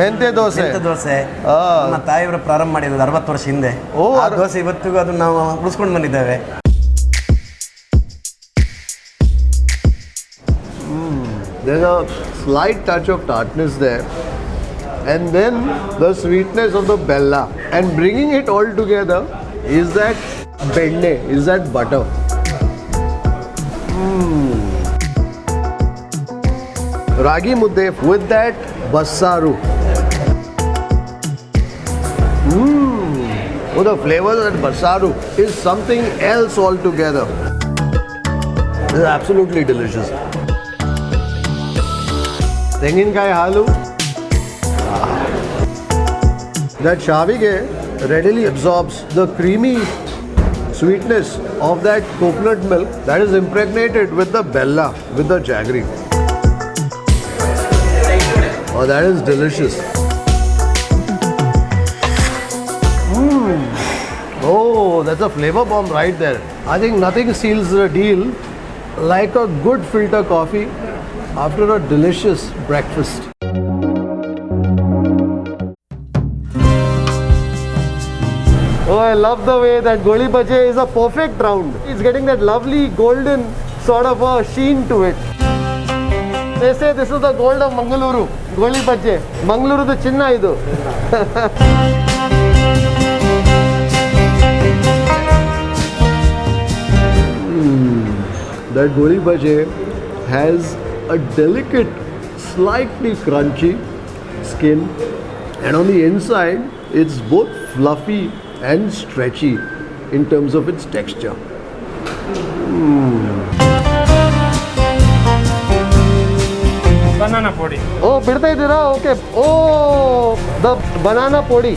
ಮೆಂತ್ಯ ದೋಸೆ ನಮ್ಮ ತಾಯಿಯವರು ಪ್ರಾರಂಭ ಮಾಡಿರೋದು 60 ವರ್ಷ ಹಿಂದೆ. ಆ ದೋಸೆ ಇವತ್ತಿಗೂ ಅದನ್ನ ನಾವು ಉಳಿಸ್ಕೊಂಡು ಬಂದಿದ್ದೇವೆ. There's a slight touch of tartness there, and then the sweetness of the bella, and bringing it all together is that benne, is that butter. Ragi mudde with that bassaru. Oh, the flavors of that bassaru is something else altogether. This is absolutely delicious. Tenginkai halu. That shavige readily absorbs the creamy sweetness of that coconut milk that is impregnated with the bella, with the jaggery. Oh, that is delicious. Oh, that's a flavor bomb right there. I think nothing seals the deal like a good filter coffee after a delicious breakfast. Oh, I love the way that goli bhaji is a perfect round. It's getting that lovely golden sort of a sheen to it. They say this is the gold of Mangaluru. Goli bhaji. Mangaluru the chinna idu. That goli bhaji has a delicate, slightly crunchy skin, and on the inside it's both fluffy and stretchy in terms of its texture. Banana podi. Oh, bidta idira? Okay. Oh, the banana podi.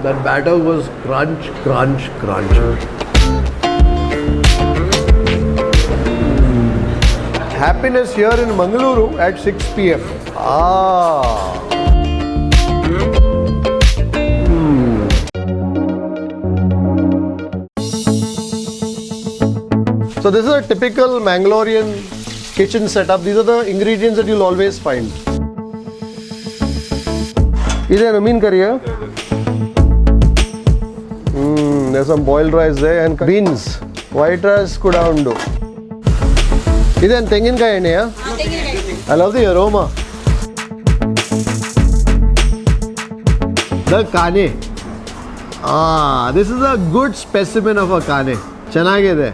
That batter was crunch, crunch, crunch. Happiness here in Mangaluru at 6 p.m. So this is a typical Mangalorean kitchen setup. These are the ingredients that you'll always find. Is there a mean curry? There's some boiled rice there and beans. White rice kuda undu. Idan tenginkai enne, yeah? I love the aroma. The kane. This is a good specimen of a kane. Chanagide.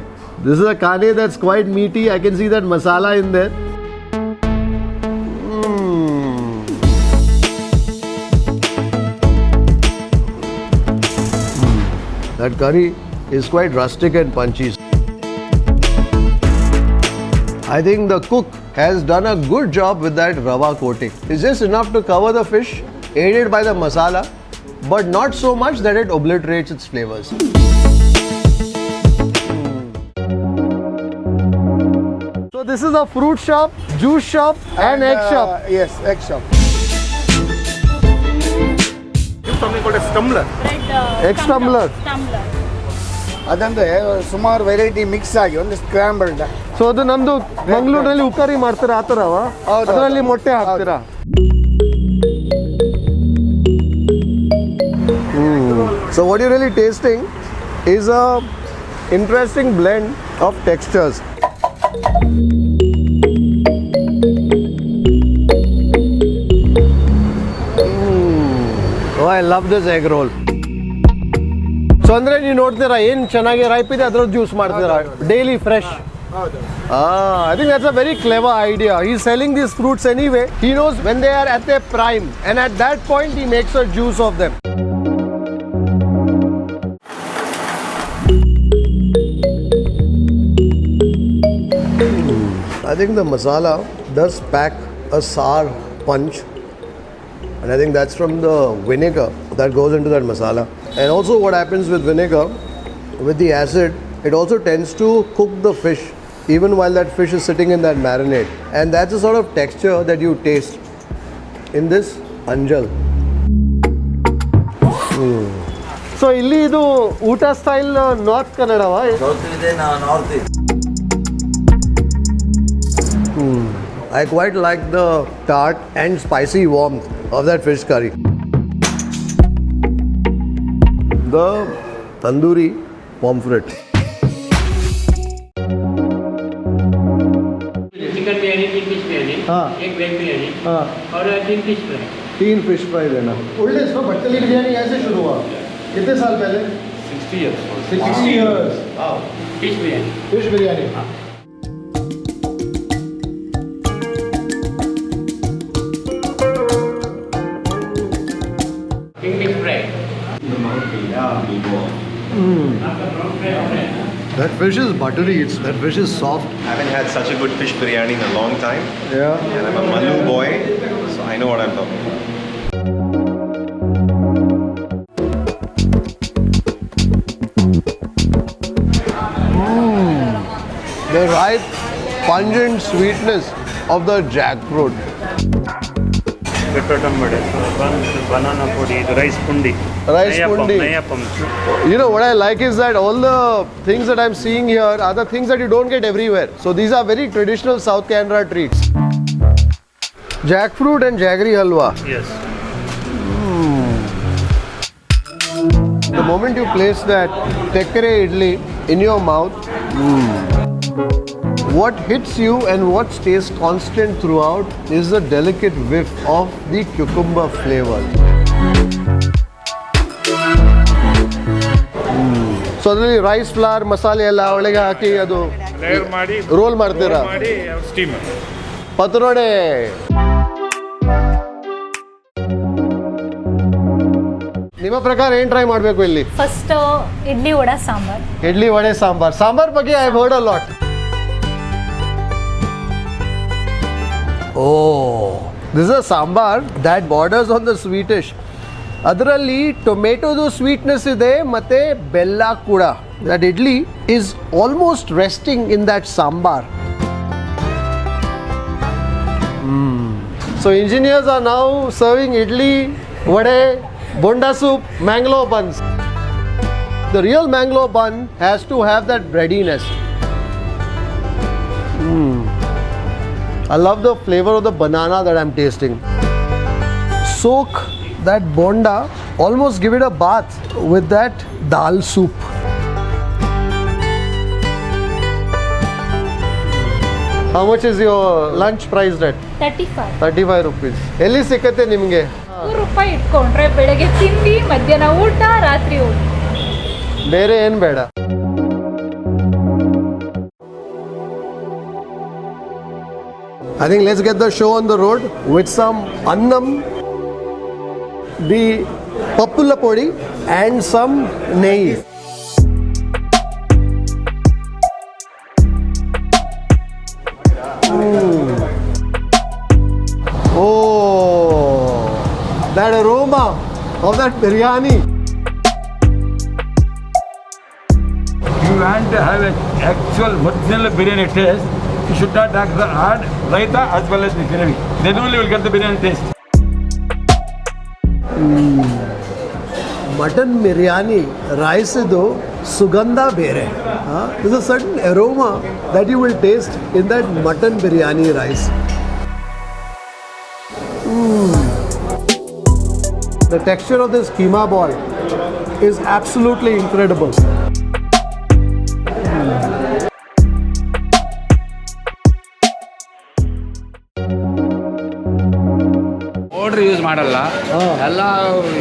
This is a kane that's quite meaty. I can see that masala in there. That curry is quite rustic and punchy. I think the cook has done a good job with that rava coating. It's just enough to cover the fish, aided by the masala, but not so much that it obliterates its flavors. So this is a fruit shop, juice shop and egg shop. Yes, egg shop. Something called a stumbler. Egg stumbler. ಅದಂದ್ರೆ ಸುಮಾರು variety mix ಆಗಿ ಒಂದು ಸ್ಕ್ರಾಂಬಲ್ಡ್. So ಅದು ನಮ್ದು ಮಂಗಳೂರಿನಲ್ಲಿ ಉಕ್ಕರಿ ಮಾಡ್ತಾರೆ ಆ ಥರವಾ? ಅದರಲ್ಲಿ ಮೊಟ್ಟೆ ಹಾಕ್ತೀರಾ? So what you're really tasting is a interesting blend of textures. Oh, I love this egg roll. So ಅಂದ್ರೆ ನೀವು ನೋಡ್ತೀರಾ ಏನು ಚೆನ್ನಾಗಿ ರೈಪ್ ಇದೆ ಅದರ ಜ್ಯೂಸ್ ಮಾಡ್ತೀರಾ daily fresh. I think that's a very clever idea. He's selling these fruits anyway. He knows when they are at their prime, and at that point he makes a juice of them. I think the masala does pack a sour punch, and I think that's from the vinegar that goes into that masala. And also what happens with vinegar, with the acid, it also tends to cook the fish even while that fish is sitting in that marinade. And that's the sort of texture that you taste in this anjal. So ಇಲ್ಲಿ ಇದು ಊಟ style north ಕನ್ನಡವಾ? I quite like the tart and spicy warmth of that fish curry. The tandoori pomfret. Chicken biryani 3 fish biryani हाँ। 1 veg biryani हाँ। और 3 fish fry 3 fish fry देना. Old days में भट्टली बिरयानी ऐसे शुरू हुआ. कितने साल पहले? 60 years. 60 years. Fish biryani fish biryani. King fish fry That fish is buttery. That fish is soft. I haven't had such a good fish biryani in a long time. Yeah. And I'm a Malu boy, so I know what I'm talking about. The ripe, pungent sweetness of the jackfruit. Banana puri, rice pundi. Rice pundi. Nayyapam. You know what I like is that all the things that I'm seeing here are the things that you don't get everywhere. So these are very traditional South Canara treats. Jackfruit and jaggery halwa. Yes. The moment you place that tekre idli in your mouth, what hits you and what stays constant throughout is the delicate whiff of the cucumber flavor. So ಅದರಲ್ಲಿ rice flower ಮಸಾಲೆ ಎಲ್ಲ ಒಳಗೆ ಹಾಕಿ ಅದು Layer ಮಾಡಿ roll ಮಾಡ್ತೀರಾ? ಮಾಡಿ steam. ಪತ್ರೊಡೆ. ನಿಮ್ಮ ಪ್ರಕಾರ ಏನು ಟ್ರೈ ಮಾಡಬೇಕು ಇಲ್ಲಿ? ಫಸ್ಟ್ ಇಡ್ಲಿ ವಡೆ ಸಾಂಬಾರ್. ಇಡ್ಲಿ ವಡೆ ಸಾಂಬಾರ್. ಸಾಂಬಾರ್ ಬಗ್ಗೆ I heard a lot. Oh, this is a sambar that borders on the sweetish. ಅದರಲ್ಲಿ ಟೊಮೆಟೊದು ಸ್ವೀಟ್ನೆಸ್ ಇದೆ ಮತ್ತೆ ಬೆಲ್ಲ ಕೂಡ. That idli is almost resting in that sambar. So engineers are now serving idli, vade, bonda soup, mangalore buns. The real mangalore bun has to have that breadiness. I love the flavor of the banana that I'm tasting. Soak that bonda, almost give it a bath with that dal soup. How much is your lunch price at? 35. 35 rupees. ಎಲ್ಲಿ ಸಿಕ್ಕತ್ತೆ ನಿಮಗೆ? 100 ರೂಪಾಯಿ ಇಟ್ಕೊಂಡ್ರೆ ಬೆಳಗ್ಗೆ ತಿಂಡಿ, ಮಧ್ಯಾಹ್ನ ಊಟ, ರಾತ್ರಿ ಊಟ. ಬೇರೆ ಏನು ಬೇಡ. I think let's get the show on the road with some annam, the pappula podi and some nehi. Oh, that aroma of that biryani. You want to have an actual original biryani taste, you should not add raita as well as the gravy. Then only you will get the biryani taste. Mutton biryani rice idu sugandha bere. There's a certain aroma that you will taste in that mutton biryani rice. The texture of this keema ball is absolutely incredible. Powder use ಮಾಡಲ್ಲ, ಎಲ್ಲ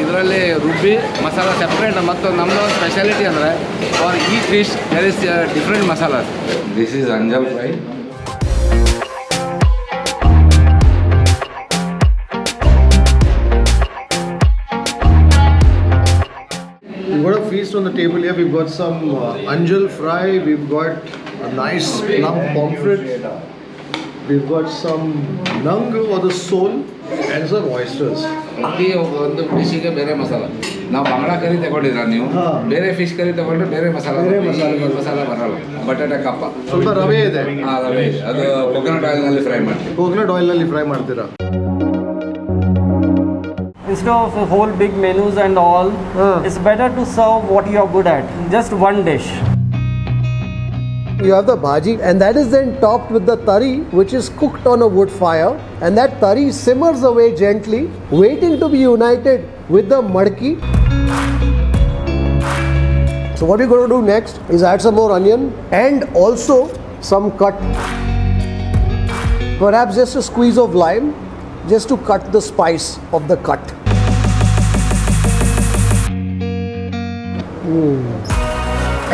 ಇದರಲ್ಲಿ ರುಬ್ಬಿ masala separate. ಮತ್ತು ನಮ್ಮದು speciality ಅಂದರೆ for each dish there is different masala. This is anjal fry. We've got a feast on the table here. We've got some anjal fry. We've got a nice plum pomfret. We've got some nang or the sole and some oysters. ಪ್ರತಿ ಒಂದು ಫಿಶ್ಗೆ ಬೇರೆ ಮಸಾಲ. ನಾವು ಬಂಗಾಳ ಕರಿ ತಗೊಂಡಿದ್ರ ನೀವು, ಬೇರೆ fish curry ತಗೊಂಡ್ರೆ ಬೇರೆ ಮಸಾಲ ಬರಲ್ಲ. ಬಟಾಟೆ ಕಪ್ಪ ಸ್ವಲ್ಪ ರವೆ ಇದೆ. ರವೆ ಇದೆ, ಅದು ಕೊಕೊನಟ್ ಆಯಿಲ್ನಲ್ಲಿ ಫ್ರೈ ಮಾಡ್ತೀವಿ. ಕೋಕೋನಟ್ ಆಯಿಲ್ನಲ್ಲಿ ಫ್ರೈ ಮಾಡ್ತೀರಾ? Instead of whole big menus and all, it's better to serve what you are good at. Just one dish. you have the bhaji, and that is then topped with the tari, which is cooked on a wood fire, and that tari simmers away gently, waiting to be united with the madki. So what we're going to do next is add some more onion and also some cut. Perhaps just a squeeze of lime, just to cut the spice of the cut.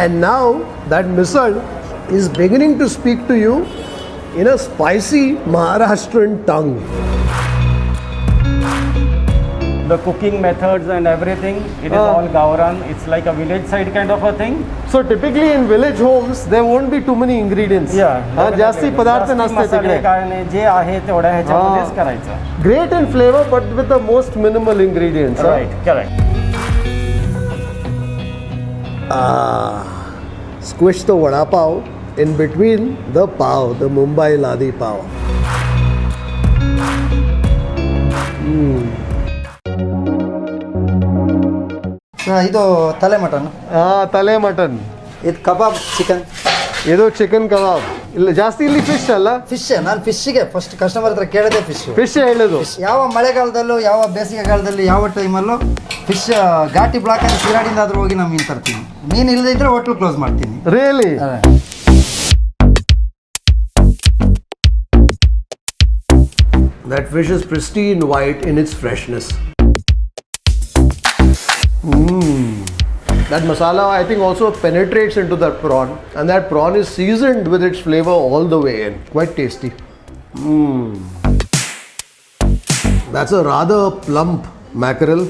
And now that misal is beginning to speak to you in a spicy Maharashtrian tongue. The cooking methods and everything, it is all Gauran. It's like a village side kind of a thing. So typically in village homes, there won't be too many ingredients. Yeah. जास्ती पदार्थ नसते तिकडे. जे आहे तेवढ्या ह्याच्यामध्येच करायचं. Great in flavor, but with the most minimal ingredients. Right, correct. Squish the vada pav in between the pav, the Mumbai Ladi pav. ಇದು ತಲೆ mutton, ತಲೆ ಮಟನ್, ಇದು ಕಬಾಬ್ ಚಿಕನ್, ಇದು ಚಿಕನ್ ಕಬಾಬ್. ಇಲ್ಲ ಜಾಸ್ತಿ ಇಲ್ಲಿ ಫಿಶ್ ಅಲ್ಲ? ಫಿಶ್. ನಾನು ಫಿಶ್ಗೆ ಫಸ್ಟ್ ಕಸ್ಟಮರ್ ಹತ್ರ ಕೇಳದೆ ಫಿಶ್ ಹೇಳೋದು. ಯಾವ ಮಳೆಗಾಲದಲ್ಲೂ ಯಾವ ಬೇಸಿಗೆಗಾಲದಲ್ಲಿ ಯಾವ ಟೈಮಲ್ಲೂ ಫಿಶ್ ಘಾಟಿ ಬ್ಲಾಕ್ ಅಂತ ಸಿರಾಡಿಂದಾದ್ರೂ ಹೋಗಿ ನಾವು ಮೀನು ತರ್ತೀನಿ. ಮೀನು ಇಲ್ಲದೆ ಇದ್ರೆ ಹೋಟ್ಲು ಕ್ಲೋಸ್ ಮಾಡ್ತೀನಿ. Really? That fish is pristine white in its freshness. That masala, I think, also penetrates into that prawn, and that prawn is seasoned with its flavor all the way in. Quite tasty. That's a rather plump mackerel.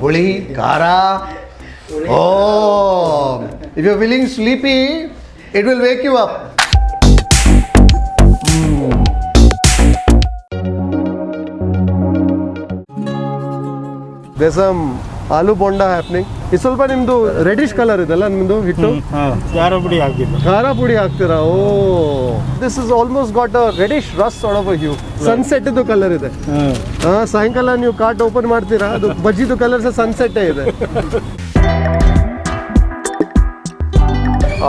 Holi, kara. Oh, if you're feeling sleepy, it will wake you up. There's some aloo bonda happening. It's ಸ್ವಲ್ಪ ನಿಮ್ದು reddish colour ಇದೆಲ್ಲ ನಿಮ್ದು ಹಿಟ್ಟು. ಖಾರ ಪುಡಿ ಹಾಕಿದ್ದು. ಖಾರ ಪುಡಿ ಹಾಕ್ತೀರಾ? Oh, this is almost got a reddish rust sort of a hue. Sunset ಇದು ಕಲರ್ ಇದೆ. ಸಾಯಂಕಾಲ ನೀವು ಕಾರ್ಟ್ ಓಪನ್ ಮಾಡ್ತೀರಾ, ಅದು ಬಜ್ಜಿದು ಕಲರ್ ಸನ್ಸೆಟ್ ಇದೆ.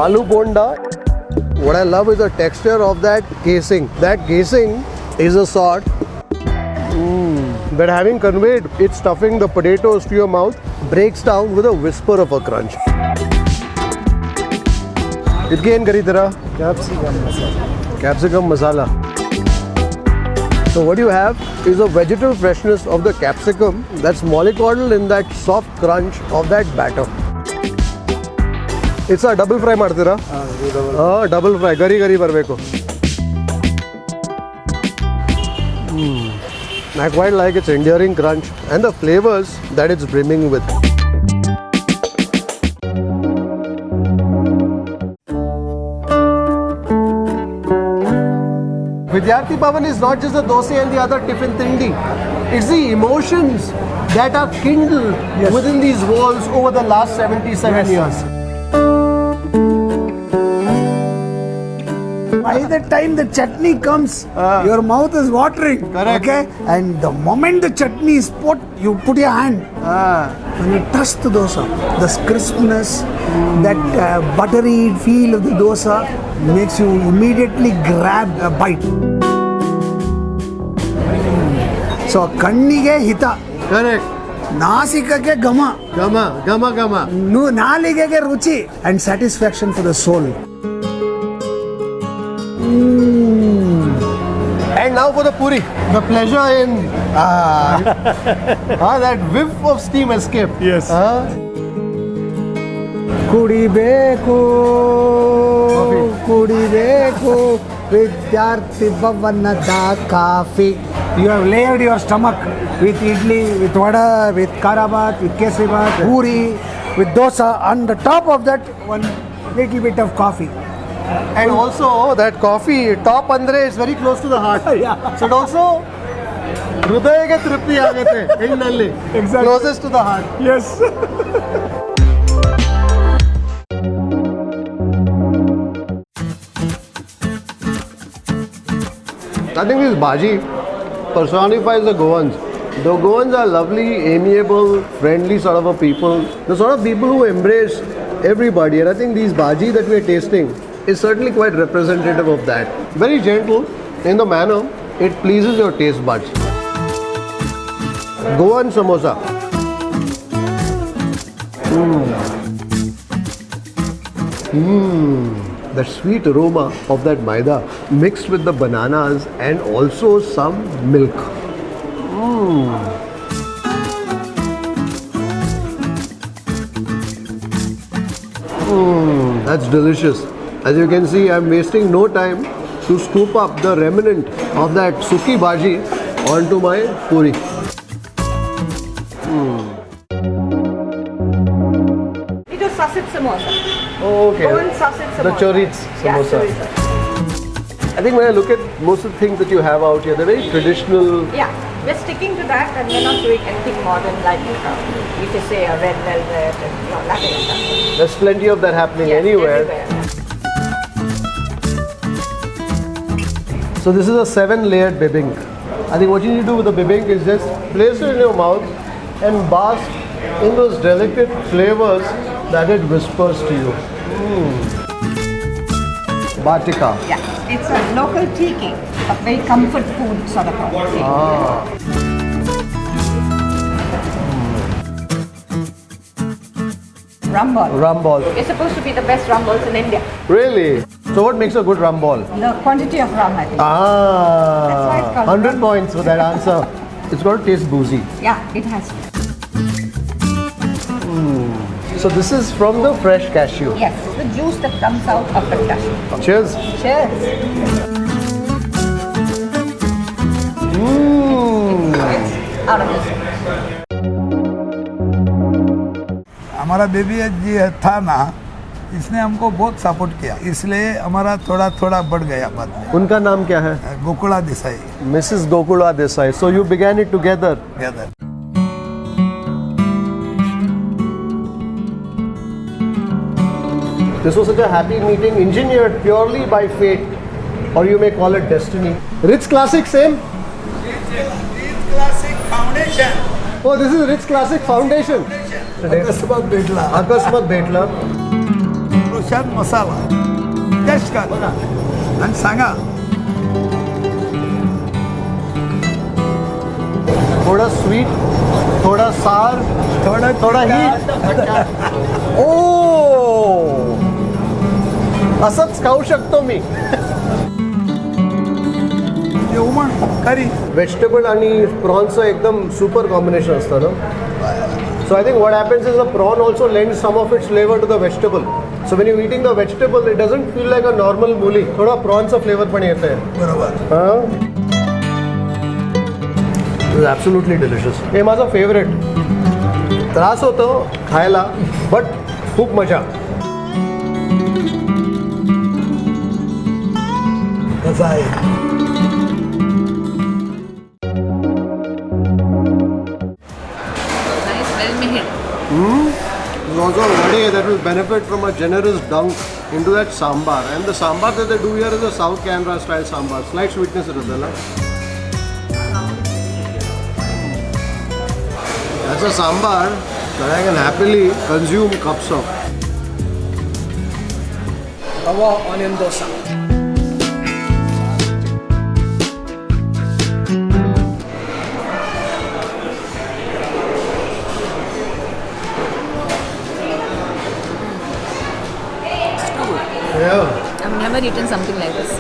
Aloo bonda. What I love is the texture of that casing. That casing is a sort that, having conveyed its stuffing, the potatoes to your mouth, breaks down with a whisper of a crunch. Itke ಏನು ಕರೀತೀರಾ? Capsicum masala. So what you have is a vegetal freshness of the capsicum that's mollycoddled in that soft crunch of that batter. It's a double fry ಮಾಡ್ತೀರಾ? Double fry, ಗರಿ ಗರಿ ಬರಬೇಕು. I quite like its enduring crunch and the flavors that it's brimming with. Vidyarthi Bhavan is not just the dosa and the other tiffin tindi. It's the emotions that are kindled within these walls over the last 77 years. By the time the chutney comes, your mouth is watering. Correct. Okay? And the moment the chutney is put, you put your hand. When you touch the dosa, the crispness, that buttery feel of the dosa makes you immediately grab a bite. So, kannige hita. Correct. Nasikake gama. Gama, gama, gama. Naligege ruchi. And satisfaction for the soul. And now for the puri. The pleasure in that whiff of steam escape. Yes. ಕುಡಿಬೇಕು ಕುಡಿಬೇಕು ವಿದ್ಯಾರ್ಥಿ ಭವನದ coffee. You have layered your stomach with idli, with vada, with karabat, with kesribat, puri, with dosa. On the top of that, one little bit of coffee. And also that coffee top andre is very close to the heart. So it also ಹೃದಯಗೆ ತೃಪ್ತಿ ಆಗುತ್ತೆ ಹೆಣ್ಣಲ್ಲಿ. Closest to the heart. Yes. I think this bhaji personifies the Goans. The Goans are lovely, amiable, friendly sort of a people. The sort of people who embrace everybody. And I think these bhaji that we are tasting is certainly quite representative of that. Very gentle in the manner it pleases your taste buds. Goan samosa. The sweet aroma of that maida mixed with the bananas and also some milk. That's delicious. As you can see, I'm wasting no time to scoop up the remnant of that suki bhaji onto my puri. It was sausage samosa. Okay. Goan sausage samosa. The choriz samosa. I think when I look at most of the things that you have out here, they're very traditional. Yeah, we're sticking to that and we're not doing anything modern like you could say a red velvet and nothing like that. There's plenty of that happening anywhere. Everywhere. So this is a 7-layered bibink. I think what you need to do with the bibink is just place it in your mouth and bask in those delicate flavors that it whispers to you. Batika. Yeah, it's a local tiki, a very comfort food sort of a thing. Rum ball. Rum ball. It's supposed to be the best rum balls in India. Really? So what makes a good rum ball? The quantity of rum, I think. That's why it's called 100 rum. points for that answer. It's got to taste boozy. Yeah, it has to. So this is from the fresh cashew. Yes, the juice that comes out of the cashew. Cheers. Cheers. Out of this. हमारा baby जी था ना, इसने हमको बहुत support किया, इसलिए हमारा थोड़ा थोड़ा बढ़ गया बाद में. उनका नाम क्या है? Gokula Desai. Mrs. Gokula Desai. So you began it together. This was such a happy meeting, engineered purely by fate, or you may call it destiny. Ritz Classic, same? Ritz Classic Foundation. Oh, this is Ritz Classic Foundation. अकस्मात भेटला. Akasmat Bhetla. प्रशांत मसाला. Test कर. आणि सांगा. थोड़ा sweet, थोड़ा सार, थोड़ा heat. Oh! असंच खाऊ शकतो मी. जेवण करी. Vegetable आणि prawns एकदम super combination असतं ना. So I think what happens is the prawn also lends some of its flavor to the vegetable. So when you're eating the vegetable, it doesn't feel like a normal मूली. थोड़ा prawns चा flavor पण येतं आहे. बरोबर. It is absolutely delicious. हे माझं favorite. त्रास होतो खायला, but खूप मजा. कसं आहे? There's also a vade that will benefit from a generous dunk into that sambar. And the sambar that they do here is a South Canara style sambar. Slight sweetness ಇರುತ್ತೆ. That's a sambar that I can happily consume cups of. Rava onion dosa. Yeah. I've never eaten something like this.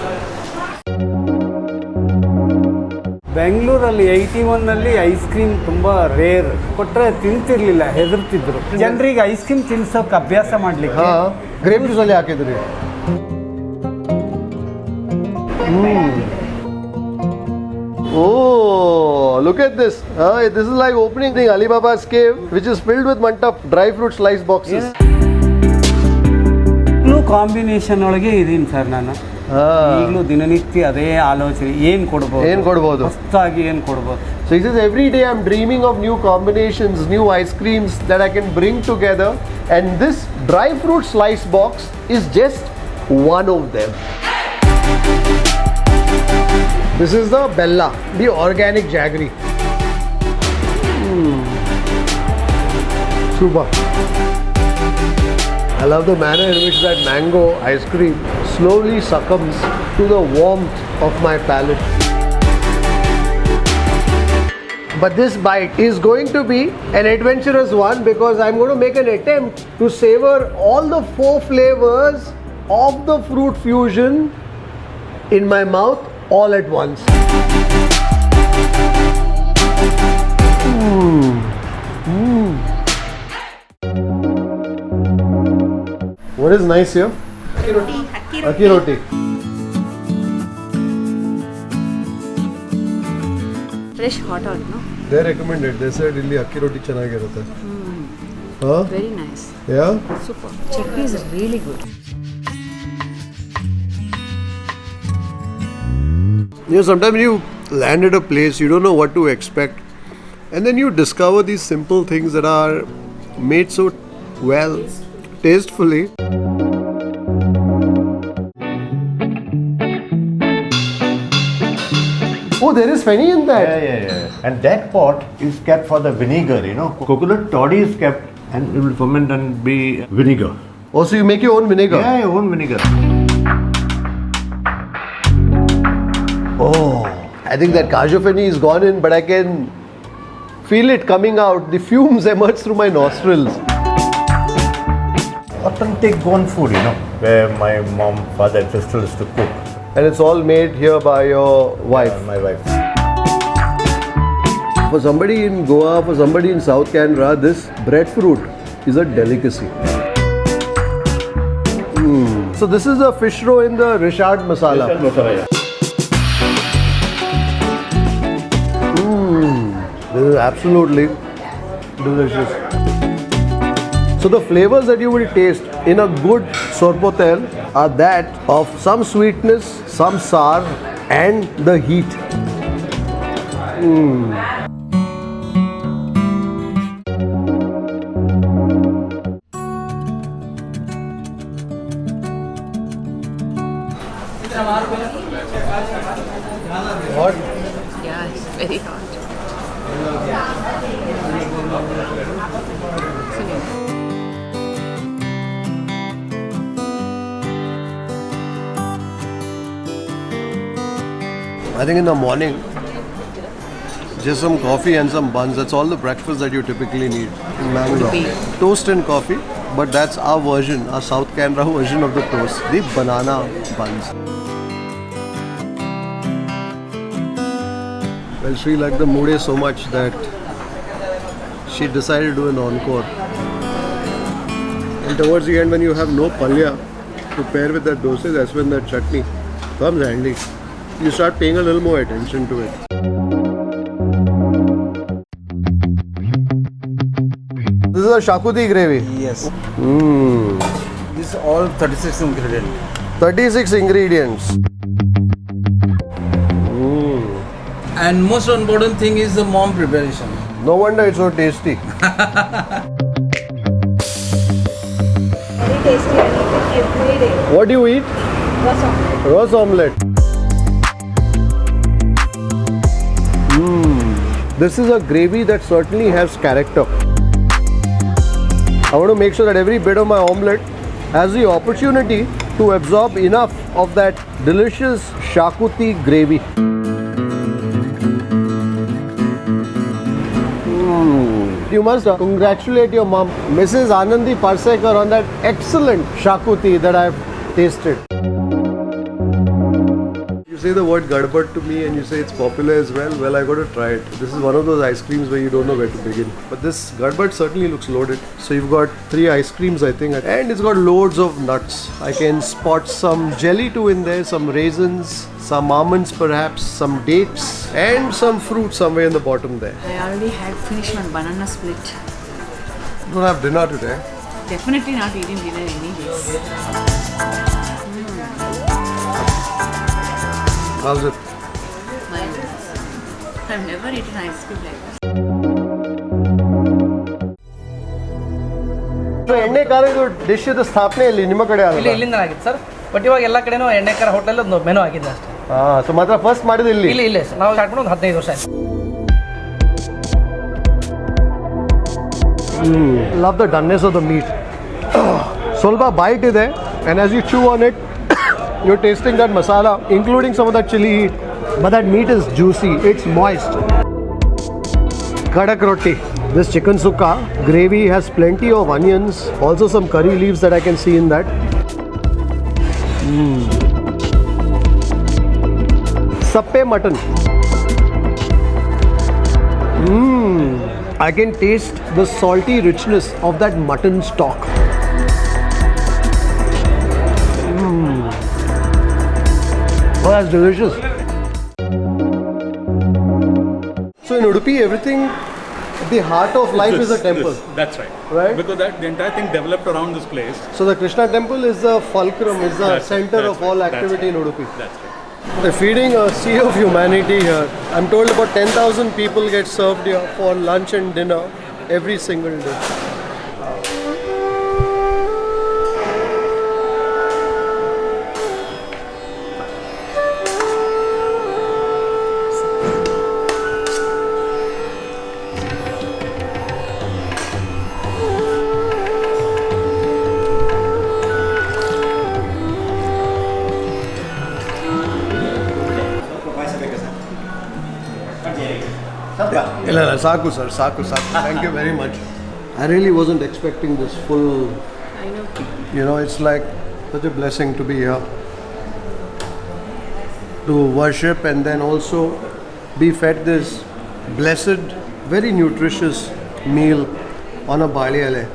ಬೆಂಗಳೂರಲ್ಲಿ 81ನಲ್ಲಿ ice cream ತುಂಬ rare, ಕೊಟ್ಟರೆ ತಿಂತಿರ್ಲಿಲ್ಲ, ಹೆದರ್ತಿದ್ರು ಜನರಿಗೆ. Ice cream ತಿನ್ಸೋಕೆ ಅಭ್ಯಾಸ ಮಾಡಲಿಕ್ಕೆ grape juice ಅಲ್ಲಿ ಹಾಕಿದ್ರಿ. Oh, look at this. This is like opening the Alibaba's cave, which is filled with mantap dry fruit slice boxes. Combination ಒಳಗೆ ಇದೀನಿ ಸರ್ ನಾನು. ಈಗಲೂ ದಿನನಿತ್ಯ ಅದೇ ಆಲೋಚನೆ, ಏನು ಕೊಡ್ಬೋದು ಹೊಸದಾಗಿ ಏನು ಕೊಡ್ಬೋದು. So he says every day I'm dreaming of new combinations, new ice creams that I can bring together, and this dry fruit slice box is just one of them. This is the Bella, the organic jaggery. Super. I love the manner in which that mango ice cream slowly succumbs to the warmth of my palate. But this bite is going to be an adventurous one because I'm going to make an attempt to savor all the 4 flavors of the fruit fusion in my mouth all at once. What is nice here? Akki roti. Fresh hot out, no? They recommended. They said ಇಲ್ಲಿ ಅಕ್ಕಿ ರೊಟ್ಟಿ ಚೆನ್ನಾಗಿರುತ್ತೆ. Very nice. Yeah? Super. Chutney is really good. You know, sometimes you land at a place, you don't know what to expect. And then you discover these simple things that are made so well, tastefully. Oh, there is fenny in that. Yeah. And that pot is kept for the vinegar, you know. Coconut toddy is kept and it will ferment and be vinegar. Oh, so you make your own vinegar? Yeah, your own vinegar. Oh, I think that cashew fenny is gone in, but I can feel it coming out. The fumes emerge through my nostrils. Authentic Goan food, you know, where my mom, father and sister used to cook. And it's all made here by your wife? My wife. For somebody in Goa, for somebody in South Canara, this breadfruit is a delicacy. So this is a fish roe in the Richard masala. Richard masala, yeah. This is absolutely delicious. So the flavors that you will taste in a good sorpotel are that of some sweetness, some sour, and the heat. Hot? Yeah, it's very hot. I think in the morning, just some coffee and some buns. That's all the breakfast that you typically need in Bangalore. Toast and coffee, but that's our version, our South Canara version of the toast, the banana buns. Well, she liked the mood so much that she decided to do an encore. And towards the end, when you have no palya to pair with that dosa, that's when that chutney comes handy. You start paying a little more attention to it. This is a shakuti gravy. Yes. This is all 36 ingredients. 36 ingredients. And most important thing is the mom preparation. No wonder it's so tasty. Very tasty. I eat it every day. What do you eat? Rasa. Rose omelette. This is a gravy that certainly has character. I want to make sure that every bit of my omelette has the opportunity to absorb enough of that delicious shakuti gravy. You must congratulate your mom, Mrs. Anandi Parsekar, on that excellent shakuti that I've tasted. You say the word gadbad to me and you say it's popular as well. Well, I got to try it. This is one of those ice creams where you don't know where to begin. But this gadbad certainly looks loaded. So you've got 3 ice creams, I think, and it's got loads of nuts. I can spot some jelly too in there, some raisins, some almonds perhaps, some dates, and some fruit somewhere in the bottom there. I already had finished my banana split. You don't have dinner today? Definitely not eating dinner anyways. How's it? My goodness. I've never eaten ice cream like this. So, ಎಣ್ಣೆ ಖಾರದ dish ಇದು ಸ್ಥಾಪನೆ ಇಲ್ಲಿ ನಿಮ್ಮ ಕಡೆ ಆಗಲ್ಲ? ಇಲ್ಲಿಂದ ಆಗಿತ್ತು ಸರ್, ಬಟ್ ಇವಾಗ ಎಲ್ಲ ಕಡೆನೂ ಎಣ್ಣೆ ಖಾರ ಹೋಟೆಲ್ ಒಂದು ಮೆನು ಆಗಿದೆ ಅಷ್ಟೇ. ಸೊ ಮಾತ್ರ ಫಸ್ಟ್ ಮಾಡಿದ್ದು ಇಲ್ಲಿ? ಇಲ್ಲ ಸರ್, ನಾವು ಸ್ಟಾರ್ಟ್ ಮಾಡಿ ಒಂದು 15 ವರ್ಷ ಆಯ್ತು. Love the doneness of the meat. Solba bite is there, and as you chew on it, you're tasting that masala, including some of that chili heat. But that meat is juicy, it's moist. Kadak roti. This chicken sukka gravy has plenty of onions, also some curry leaves that I can see in that. Sappe mutton. I can taste the salty richness of that mutton stock. Oh, that's delicious. So in Udupi, everything, the heart of life is a temple. That's right. Right? Because the entire thing developed around this place. So the Krishna temple is the fulcrum, is the center of all activity in Udupi. That's right. They're feeding a sea of humanity here. I'm told about 10,000 people get served here for lunch and dinner every single day. Saku sir, Saku. Thank you very much. I really wasn't expecting this full. I know. You know, it's like such a blessing to be here, to worship and then also be fed this blessed, very nutritious meal on a bali ele.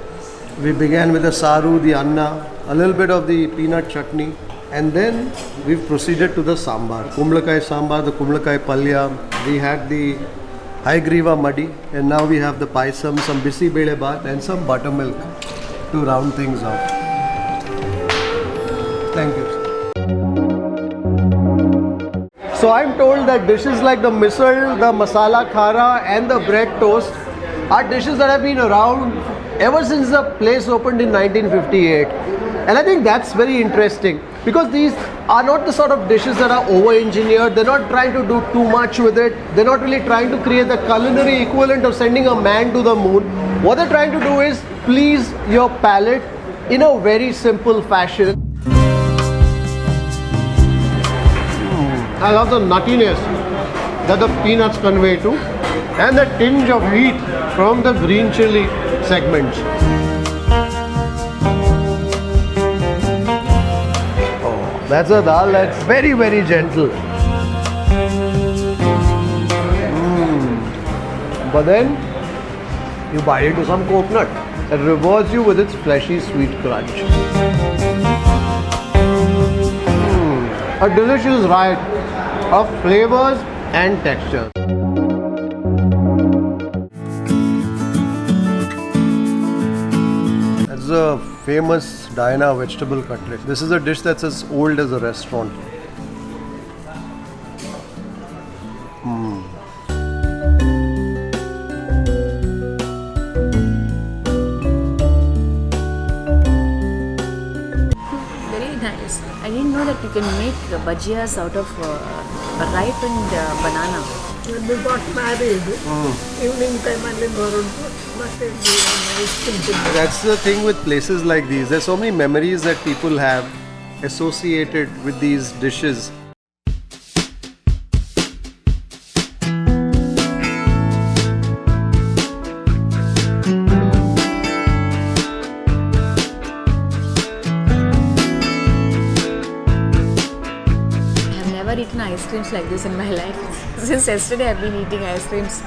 We began with the saru, the anna, a little bit of the peanut chutney, and then we've proceeded to the sambar. Kumlakai sambar, the kumlakai palya. We had the Haigriva muddy, and now we have the paisam, some bisi bele baat, and some buttermilk to round things off. Thank you. So I'm told that dishes like the misal, the masala khara, and the bread toast are dishes that have been around ever since the place opened in 1958. And I think that's very interesting, because these are not the sort of dishes that are over-engineered. They're not trying to do too much with it. They're not really trying to create the culinary equivalent of sending a man to the moon. What they're trying to do is please your palate in a very simple fashion. I love the nuttiness that the peanuts convey to, and the tinge of heat from the green chili segments. That's a dal that's very, very gentle. But then you bite into some coconut that rewards you with its fleshy sweet crunch. A delicious riot of flavors and textures. That's a famous Diana vegetable cutlet. This is a dish that's as old as a restaurant. Very nice. I didn't know that you can make bhajias out of ripened banana. When we got married, evening time That's the thing with places like these. There's so many memories that people have associated with these dishes. I've never eaten ice creams like this in my life. Since yesterday I've been eating ice creams.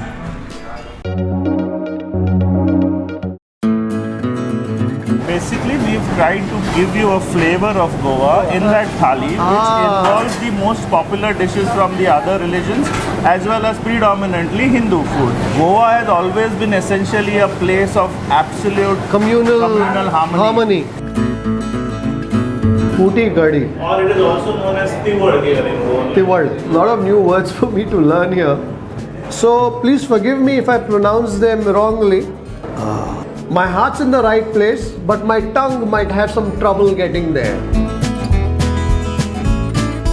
Basically, we've tried to give you a flavor of Goa in that thali, which involves the most popular dishes from the other religions as well as predominantly Hindu food. Goa has always been essentially a place of absolute communal harmony. Puti Gadi. Or it is also known as Tiwad here in Goa. Tiwad. A lot of new words for me to learn here. So please forgive me if I pronounce them wrongly. My heart's in the right place, but my tongue might have some trouble getting there.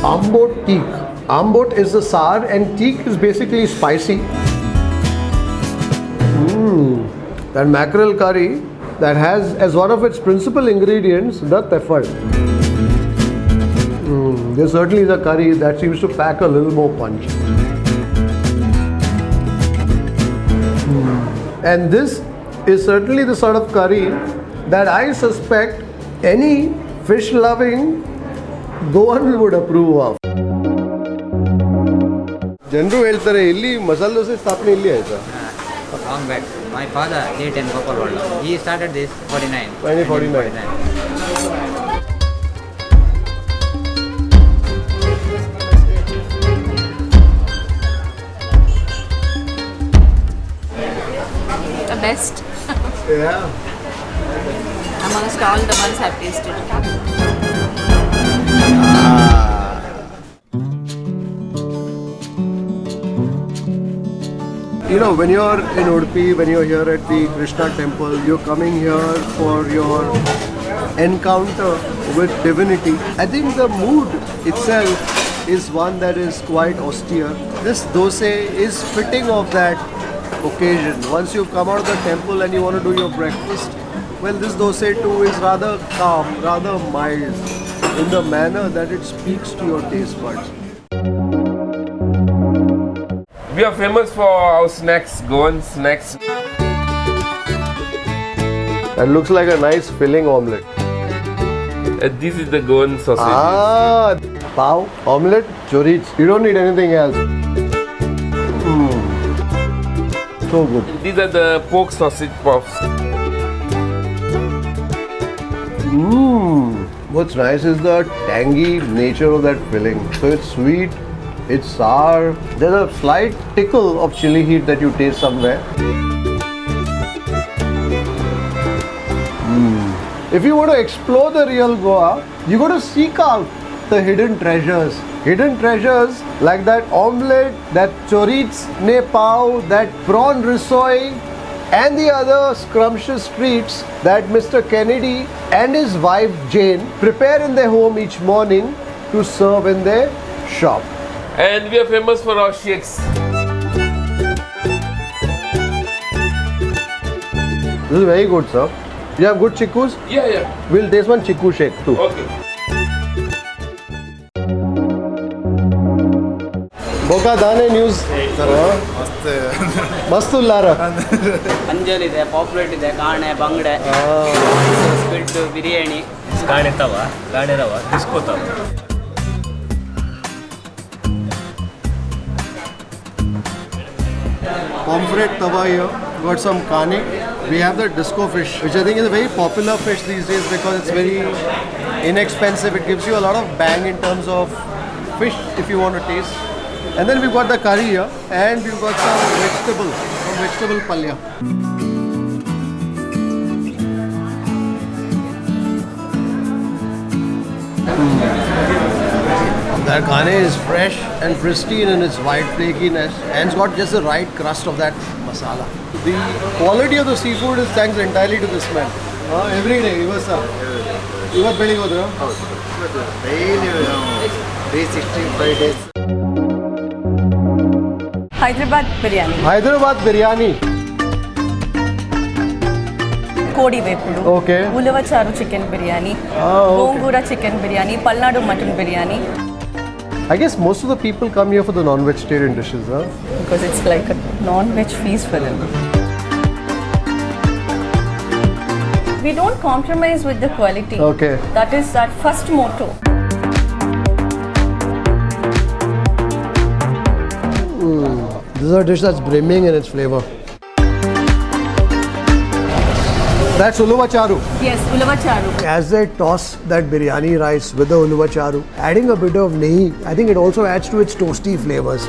Ambot teak. Ambot is the sour and teak is basically spicy. And mackerel curry that has as one of its principal ingredients the teffal. This certainly is a curry that seems to pack a little more punch. And this is certainly the sort of curry that I suspect any fish-loving Goan would approve of. ಜನರು ಹೇಳ್ತಾರೆ ಇಲ್ಲಿ ಮಸಾಲೆ ದೋಸೆ ಸ್ಥಾಪನೆ ಇಲ್ಲಿ ಆಯ್ತಾ? Long back. My father did in Kripal Amanna. He started this 1949. The best. Yeah. Amongst all the ones I've tasted. You know, when you're in Udupi, when you're here at the Krishna temple, you're coming here for your encounter with divinity. I think the mood itself is one that is quite austere. This dosa is fitting of that occasion. Once you come out of the temple and you want to do your breakfast, well, this dosa too is rather calm, rather mild, in the manner that it speaks to your taste buds. We are famous for our snacks, Goan snacks. That looks like a nice filling omelette. This is the Goan sausage. Pav, omelette, chorizo. You don't need anything else. So good. These are the pork sausage puffs. What's nice is the tangy nature of that filling. So it's sweet, it's sour. There's a slight tickle of chili heat that you taste somewhere. If you want to explore the real Goa, you got to seek out the hidden treasures. Hidden treasures like that omelette, that chorizo ne pav, that prawn rissoy, and the other scrumptious treats that Mr. Kennedy and his wife Jane prepare in their home each morning to serve in their shop. And we are famous for our shakes. This is very good, sir. You have good chikkus? Yeah. We'll taste one chikku shake too. Okay. Boka Dane news. ಮಸ್ತ್ ಉಲ್ಲಾರ ಅಂಜಲ್ ಇದೆ, populate ಇದೆ, ಕಾಣೆ, ಬಂಗಡೆ, ಸ್ಪಿಡ್, ಬಿರಿಯಾನಿ, ಗಾಣೆ ತವ, ಗಾಣೆ ರವ, disco ತವ. Pomfret tawa here. Got some kane. We have the disco fish, which I think is a very popular fish these days because it's very inexpensive. It gives you a lot of bang in terms of fish if you want to taste. And then we've got the curry here, and we've got some vegetable palya. That kane is fresh and pristine in its white flakiness, and it's got just the right crust of that masala. The quality of the seafood is thanks entirely to this man. Every day, ಇವತ್ತು ಬೆಳಿಗ್ಗೆ ಹೋದ್ರು daily 365 days. Hyderabad biryani. Kodi vepudu. Okay. Ulavacharu chicken biryani. Gongura chicken biryani. Palnadu mutton biryani. I guess most of the people come here for the non-vegetarian dishes, huh? Because it's like a non-veg feast for them. We don't compromise with the quality. Okay. That is our first motto. This is a dish that's brimming in its flavor. That's ulavacharu. Yes, ulavacharu. As they toss that biryani rice with the ulavacharu, adding a bit of nehi, I think it also adds to its toasty flavors.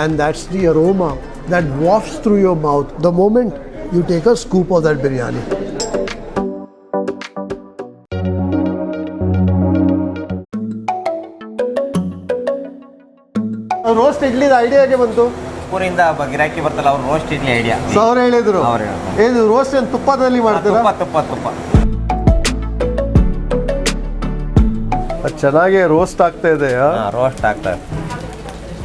And that's the aroma that wafts through your mouth the moment you take a scoop of that biryani. Roast idli idea ಹೇಗೆ ಬಂತು? ಊರಿಂದ ಗಿರಾಕಿ ಬರ್ತಲ್ಲ, ಅವ್ರು roast idli idea. So ಅವ್ರು ಹೇಳಿದ್ರು ಇದು roast ಏನು ತುಪ್ಪದಲ್ಲಿ ಮಾಡ್ತೀರಾ? ತುಪ್ಪ ಚೆನ್ನಾಗಿ ರೋಸ್ಟ್ ಆಗ್ತಾ ಇದೆ. ರೋಸ್ಟ್ ಆಗ್ತಾ ಇದೆ.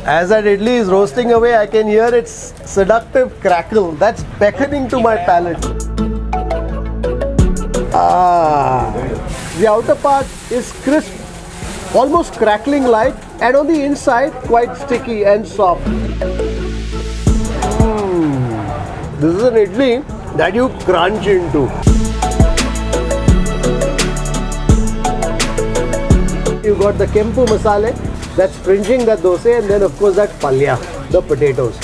As that idli is roasting away, I can hear its seductive crackle. That's beckoning to my palate. The outer part is crisp, almost crackling like, and on the inside, quite sticky and soft. This is an idli that you crunch into. You got the kempu masale that's fringing that dosa, and then of course that palya, the potatoes.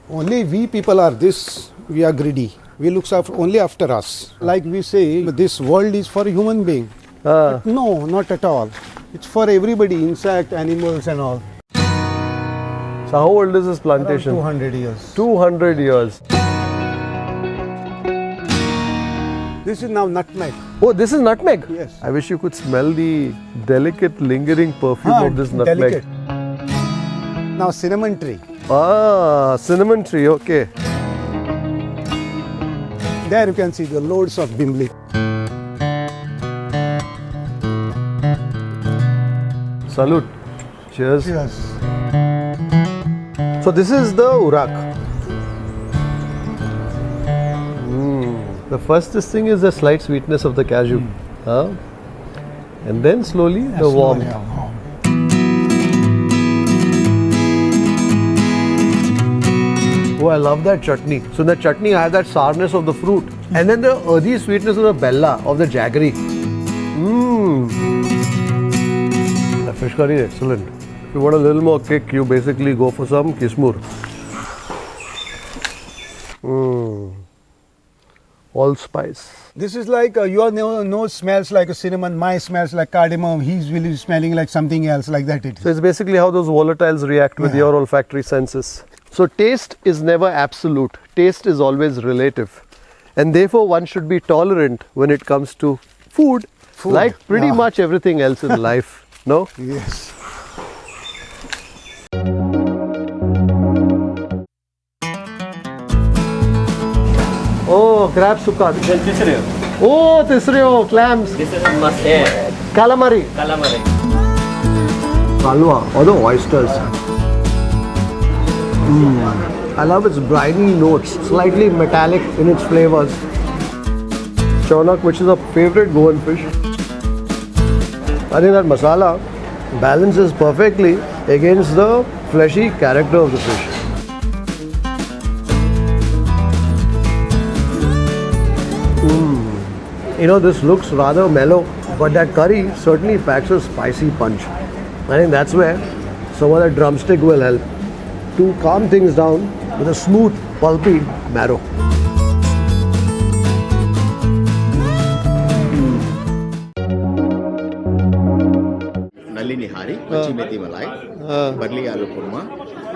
Only we people are this, we are greedy. We look only after us. Like we say, this world is for human being. But no, not at all. It's for everybody, insect, animals and all. So how old is this plantation? Around 200 years. 200 years. This is now nutmeg. Oh, this is nutmeg? Yes. I wish you could smell the delicate lingering perfume of this nutmeg. Delicate. Now cinnamon tree. Cinnamon tree, okay. There you can see the loads of bimli. Salute. Cheers. Cheers. So this is the urak. The first thing is the slight sweetness of the cashew. And then slowly the warmth. Oh, I love that chutney. So in the chutney I have that sourness of the fruit. And then the earthy sweetness of the bella, of the jaggery. The fish curry is excellent. If you want a little more kick, you basically go for some kismur. Allspice. This is like your nose smells like a cinnamon, mine smells like cardamom, he's really smelling like something else, like that it is. So it's basically how those volatiles react with your olfactory senses. So taste is never absolute. Taste is always relative. And therefore one should be tolerant when it comes to food. Like pretty much everything else in life. No? Yes. Oh, crab sukkah. Oh, tisreo, clams. This is a must-have. Calamari. Calamari. Kalwa, or the oysters. I love its briny notes, slightly metallic in its flavors. Chonak, which is a favorite Goan fish. I think that masala balances perfectly against the fleshy character of the fish. You know, this looks rather mellow, but that curry certainly packs a spicy punch. I think that's where some of that drumstick will help to calm things down with a smooth, pulpy marrow. Nalli nihari, pachi methi malai, barli aloo kurma,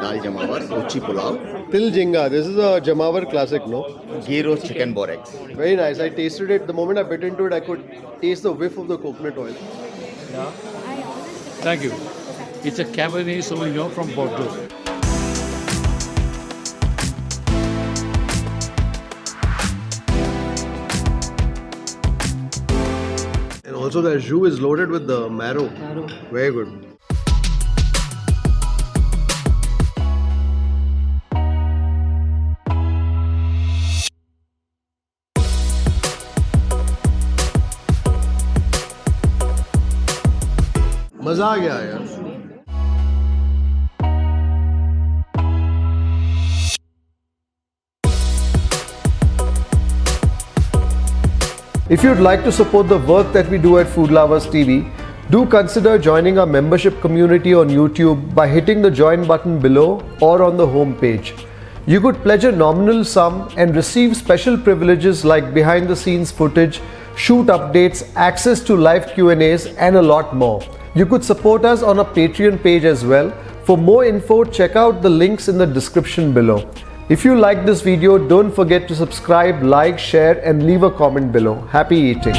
dal jamawar, uchi pulao. Til Jinga, this is a Jamawar classic, no? Ghee roast chicken borex. Very nice. I tasted it. The moment I bit into it, I could taste the whiff of the coconut oil. Thank you. It's a Cabernet Sauvignon from Bordeaux. And also the jus is loaded with the marrow. Very good. मजा आ गया यार. If you'd like to support the work that we do at Food Lovers TV, do consider joining our membership community on YouTube by hitting the join button below or on the home page. You could pledge a nominal sum and receive special privileges like behind the scenes footage, shoot updates, access to live Q&As and a lot more. You could support us on our Patreon page as well. For more info, check out the links in the description below. If you like this video, don't forget to subscribe, like, share and leave a comment below. Happy eating!